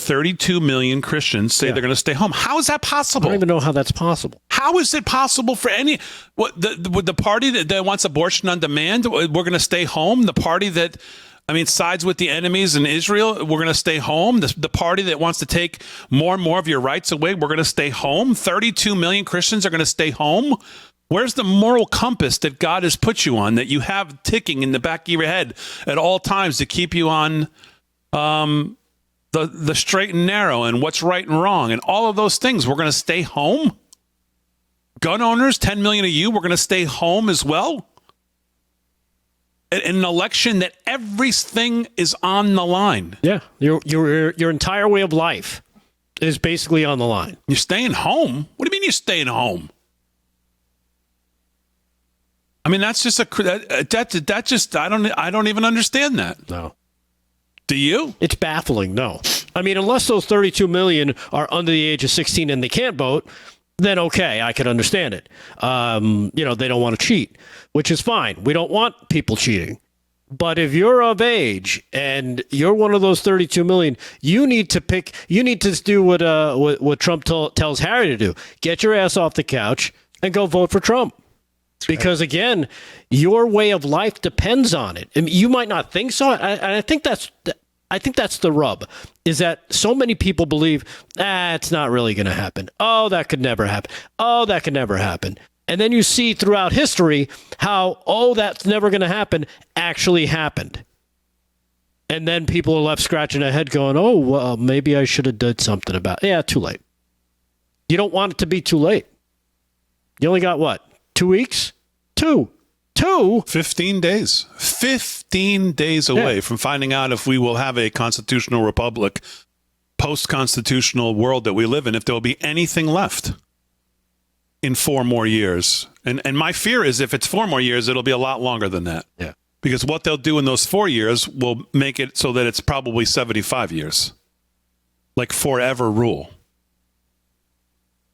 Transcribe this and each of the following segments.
32 million Christians say they're going to stay home. How is that possible? I don't even know how that's possible. How is it possible for the party that wants abortion on demand? We're going to stay home. The party that, sides with the enemies in Israel, we're going to stay home. The party that wants to take more and more of your rights away, we're going to stay home. 32 million Christians are going to stay home. Where's the moral compass that God has put you on, that you have ticking in the back of your head at all times to keep you on the straight and narrow and what's right and wrong and all of those things? We're going to stay home. Gun owners, 10 million of you, we're going to stay home as well. In an election that everything is on the line. Yeah, your entire way of life is basically on the line. You're staying home? What do you mean you're staying home? That's just I don't even understand that. No. Do you? It's baffling. No. Unless those 32 million are under the age of 16 and they can't vote, then okay, I can understand it. They don't want to cheat, which is fine. We don't want people cheating. But if you're of age and you're one of those 32 million, you need to do what Trump tells Harry to do. Get your ass off the couch and go vote for Trump. Because again, your way of life depends on it. You might not think so. I think that's the rub, is that so many people believe, it's not really going to happen. Oh, that could never happen. Oh, that could nenever happen. And then you see throughout history how, that's never going to happen, actually happened. And then people are left scratching their head going, well, maybe I should have done something about it. Yeah, too late. You don't want it to be too late. You only got what? 2 weeks? Two. 15 days. 15 days away from finding out if we will have a constitutional republic, post-constitutional world that we live in, if there will be anything left in 4 more years. And my fear is if it's 4 more years, it'll be a lot longer than that. Yeah. Because what they'll do in those 4 years will make it so that it's probably 75 years. Like forever rule.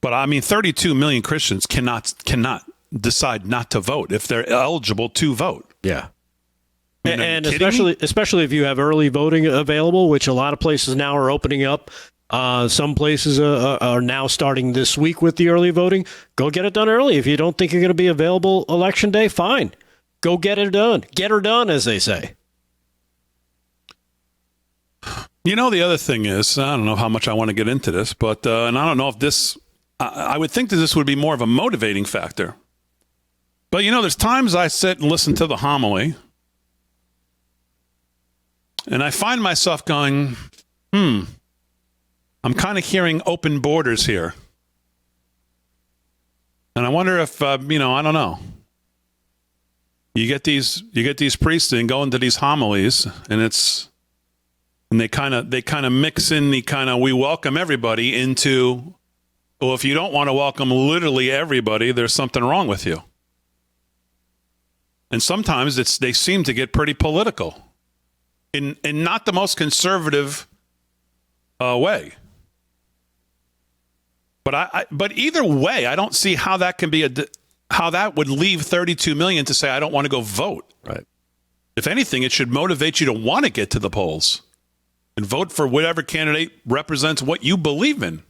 But 32 million Christians cannot decide not to vote if they're eligible to vote. Yeah. And especially if you have early voting available, which a lot of places now are opening up. Some places are now starting this week with the early voting. Go get it done early. If you don't think you're going to be available election day, fine. Go get it done. Get her done, as they say. The other thing is, I don't know how much I want to get into this, but and I don't know if this, I would think that this would be more of a motivating factor. But, there's times I sit and listen to the homily, and I find myself going, I'm kind of hearing open borders here. And I wonder if, I don't know. You get these priests and go into these homilies, and they kind of mix in the kind of, we welcome everybody into, well, if you don't want to welcome literally everybody, there's something wrong with you. And sometimes they seem to get pretty political in not the most conservative way. But either way, I don't see how that can be how that would leave 32 million to say, I don't want to go vote. Right. If anything, it should motivate you to want to get to the polls and vote for whatever candidate represents what you believe in.